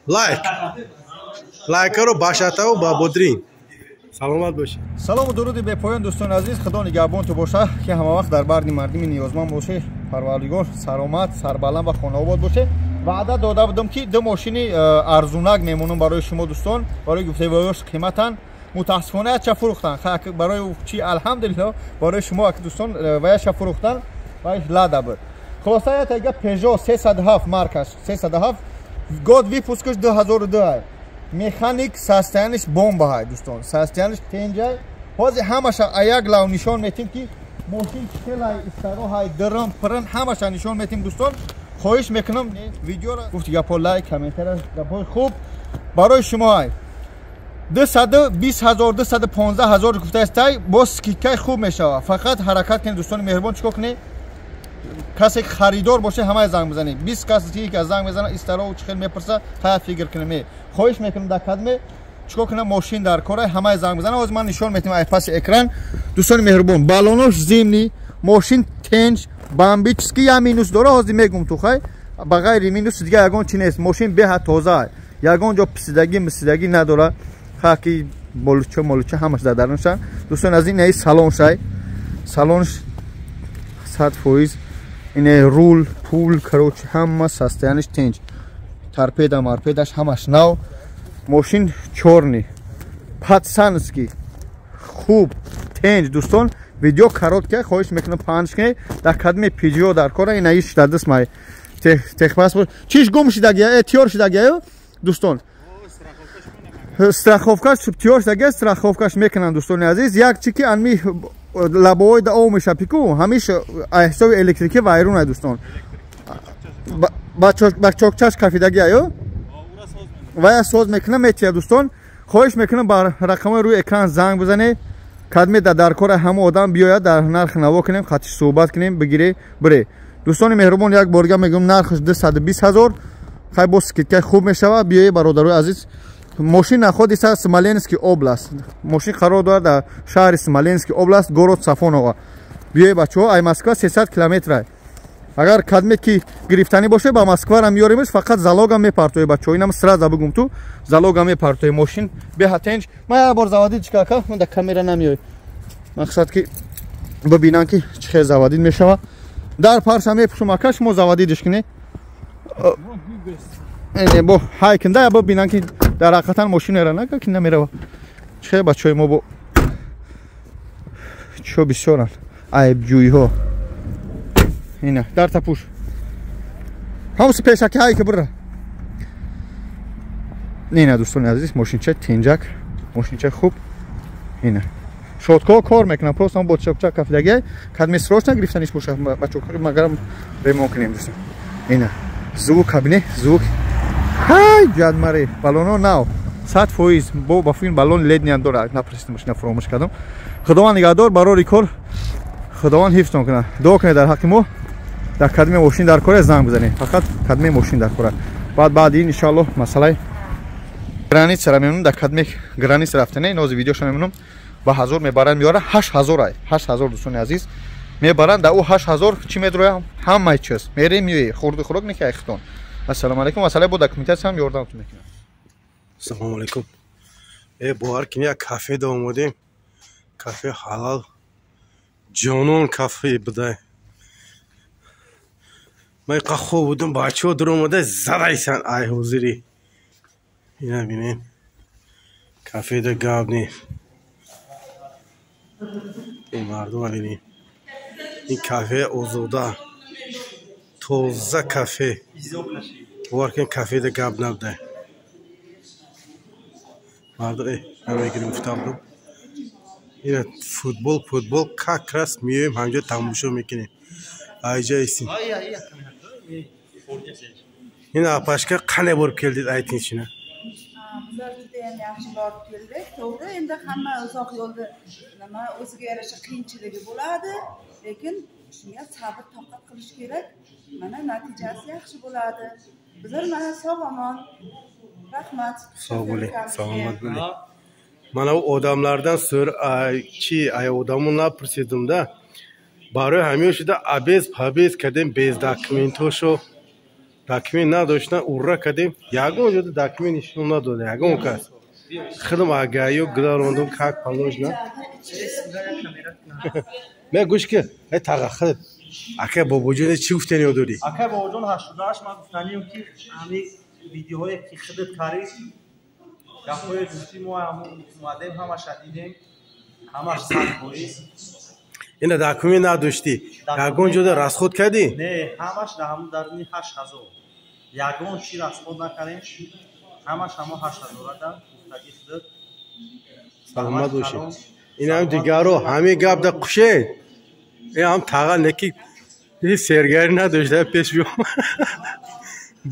лайк ро башатаву ба бодрин саломат бошед. салому дуруди бепоён дӯстони азиз, худо нигаҳбонту боша ки ҳамавақт дар барди мардими ниёзманд боше. Парвардигор саромат, сарбаланд ва хонаобод боше. ваъда дода будам ки ду мошини арзунак мемонам барои шумо дӯстон, барои гуфтаҳоёш қиматан. мутаассифона ача фурӯхтан, барои чи алҳамдулиллаҳ барои шумо дӯстон ваяша фурӯхтан ваяш лада буд. хулоса ятага Peugeot 307 маркаш 307 год випускаш 2002 механик состояниш бомба ҳай дӯстон, состояниш тенҷай. ҳозир ҳамаша аяк лав нишон метим ки мошин чилай истаро ҳай драм пран ҳамаша нишон метим дӯстон. хоҳиш мекунам видеоро гуфти гапо лайк комментара гапои хуб барои шумо ҳай 220,000 215,000 гуфтаастай боз скидкаи хуб мешава. фақат ҳаракат кунед дӯстони меҳрубон, чикор кунед касе харидор боше ҳамаи занг бизанед. 20 касе ки занг мезана истаро чихел мепурса ҳая фикр кунем. хоҳиш мекунам дар кадме чикор кунам мошин дар кора ҳамаи занг бизана. ҳозир ман нишон метим ай паси экран дӯстони меҳрубон. балонош зимни мошин тенҷ бомбически я минус дора. ҳозир мегум тухай ба ғайри минус дига ягон чи нест. мошин беҳад тоза ягон ҷо писидаги надора. хаки болуча ҳамаш дар дарунша дӯстон. аз ин салоншай салонш 100% ине рул пул короче ҳама состояниш тенҷ. торпеда марпедаш ҳамаш нав. мошин чорни патсанский хуб тенҷ дӯстон. видео коротка хоҳиш мекунам панҷ кунед дар кадми Peugeot дар кора ина иш дадас май техпаспорт чиш гум шидагия тёр шидагия дӯстон. страховкаш тёр шидагия страховкаш мекунам дӯстони азиз. як чи ки анми лабои да о мешапику ҳамиш ҳисоби электрики вайрун ай дӯстон. ба чокчаш кафидаги аё вая соз мекунам метия дӯстон. хоҳиш мекунам ба рақамои рӯи экран занг бизанед. кадме дар кора ҳама одам биёяд дар нарх наво кунем хатиш суҳбат кунем бигире бире. дӯстони меҳрубон як борга мегӯям нархаш 220,000 хай бо скидкаи хуб мешава. биёед бародарои азиз. мошин находиса Смоленский област. мошин қарор дорад дар шаҳри Смоленский област город Сафонова. биёед бачаҳо ай Москва 300 километр. агар кадме ки гирифтанӣ боше ба Москвара меёримш фақат залога мепартои бачаҳо. инам сразу бигум ту залога мепартои мошин беҳад тенҷ. ман як бор заводид чикака ман дар камера намеёй. мақсад ки бибинам ки чӣ хел заводид мешава. дар парша мепушум ака шумо заводидиш кунед. бо ҳай кунда я бибинам ки дар ҳақиқатан мошинера нака ки намерава. чӣ хел бачаҳои мо бо чо бисёран айбҷӯиҳо. ина дар тапуш ҳамуси пешаки ҳай ки бира. ина дӯстони азиз мошинча тенҷак мошинча хуб. ина шодко кор мекунам просто бо чокчак кафидаги кадми срочно гирифтаниш боша ба чокчак магарам ремонт кунем дӯстон. ина звук кабине звук ҳай ҷадмари балоно нав 100% бо ба фин балон лед неандора напресид машина фромӯш кардам. худованд нигаҳдор барори кор худованд ҳифзтон кунад. дуо кунед дар ҳаққи мо дар кадми мошин дар кора занг бизанед. фақат кадми мошин дар кора. баъди ин иншоаллоҳ масъалаи границара мемонам. дар кадми граница рафтане нози видеоша мемонам ба ҳазор мебаранд меёра 8000 ай 8000 дӯстони азиз мебаранд. дар ӯ 8000 чӣ медроя ҳамаи чиз мере миёи хурди хӯрок некай хитон. ассалому алайкум. масъалаи бо документатсия ҳам ёрдамтон мекунам. Assalomu alaykum. Bovar ki ya kafede omadem. Kafe halal. Canon kafe bıday. Ben kahve budum bahçe durumda zaraysan ay huzuri. Yine benim kafede gavni. Mardum benim. این کافه اوزودا توزه کافه وارکن کافه ده گاب نبده مردم همه گیریم فتابدم این فوتبol کاکراس میویم همجا تماشا میکنیم ayca isim yine başka qanday bo'lib keldingiz ayting-chi. Bizlar juda ham yaxshi borib keldik. To'g'ri, endi hamma uzoq yo'lda nima o'ziga yarasha qiyinchiligi bo'ladi, lekin shunga sabr toqat qilish kerak. Mana natijasi yaxshi bo'ladi. Bizlar mana sog'-omon. Rahmat. Sog' bo'ling, salomat bo'ling. Mana bu odamlardan so'raychi, ay odamlar presidentda برای همیشه دا عبیز پابیز کردیم بیز داکمنتوشو документ надоштан урра кардем. Ягон ҷода документ нишон надода. Ягон кас худам агаё гударондум как положено. ме гӯш ки ай тағахид ака бобоҷон чӣ гуфтани ёдорӣ? ака бобоҷон 88 ман гуфтанем ки ҳами видеоҳое ки худат карид гапҳое гуфти мо омадем ҳамаша дидем ҳамаш 100%. ина документ надошти ягон ҷода расход кардӣ? Не ҳамаш дарни 8000 ягон чи расход накардем ҳамаш ҳамо 8000 да гуфтаги худат. саломат бошед. инам дигаро ҳами гап да қушед ам тага неки сергари надошта пеш биё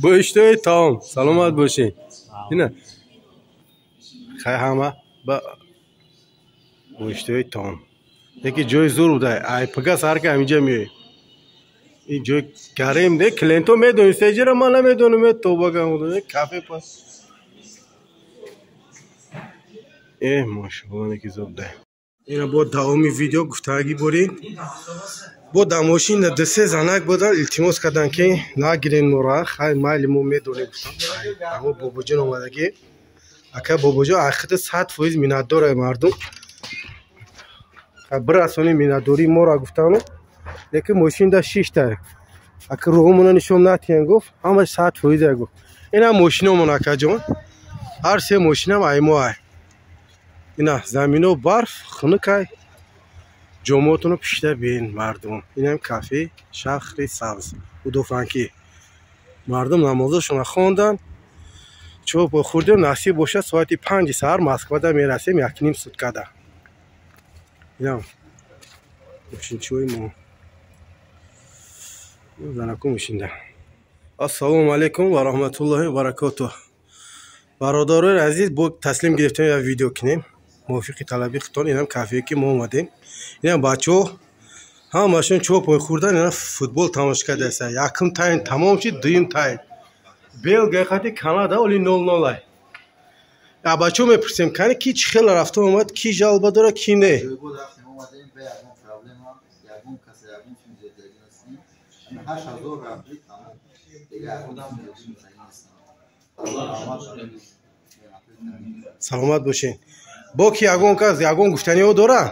боштои таом саломат бошед. ина хай ҳама ба боштои таом неки ҷои зур буда айпага сарка ҳаминҷа меоем ин ҷои гарем де клиенто медонӣ сеҷира ман намедонам тобагам кафе пас машоалло неки зур буда. ина бо давоми видео гуфтагӣ борем бо дар мошина дусе занак будан илтимос кардан ки нагирен мора хай майли мо медонем гуфтам амо бобоҷон омадаги ака бобоҷон ахида 100% миннатдорай мардум бирасони миннатдории мора гуфтану лекин мошинда шишта ака роҳумона нишон натиҳан гуфт ҳамаш 100% гуфт. ина мошинамон акаҷон ҳар се мошинам аймоай ина замино барф хунукай ҷомоатоно пишта бин мардум. инам кафе шахри сабз удофанки мардум намозашона хондан чоп хӯрдем насиб бошад соати 5 саҳар москвада мерасем 1.5 суткада. инам мошинчиҳои мо занаку мошинда. ассалому алайкум ва раҳматуллоҳи ва баракатуҳ. бародарои азиз бо таслим гирифтем як видео кинем мувофиқи талаби хитон. инам кафее ки мо омадем инам бачаҳо ҳамашон чопой хӯрдан ина футбол тамошо кардаста. якум тайм тамом шид дуюм тайм Белгия хати Канада оли 0-0 ай. А бачаҳо мепурсем кани ки чӣ хел рафта омад ки жалба дора ки не. саломат бошед. бо ки ягон кас ягон гуфтаниҳо дора?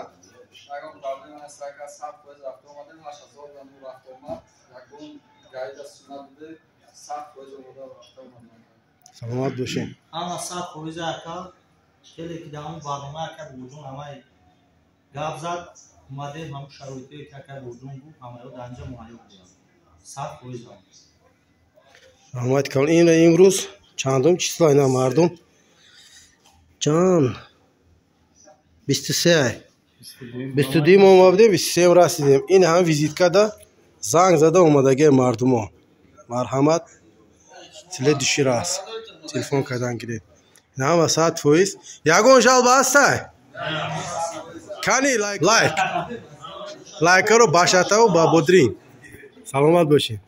саломат бошед. ҳама 100% ака хеле ки дар он барнома ака бобоҷон ҳамаи гап зад омадем ҳамун шароитое ки ака бобоҷон гуфт ҳамаё дар инҷа муайё будам 100%. раҳмат кун. ина имрӯз чандум числа ина мардум ҷон 23 ай 22 мо омадем 23 расидем. ин ҳам визиткада занг зада омадагии мардумо марҳамат тиле душир аст телефон кардан гиред. ин ҳама 100%. ягон жалба ҳастай кани лайкаро башатаву ба бодрин. саломат бошед.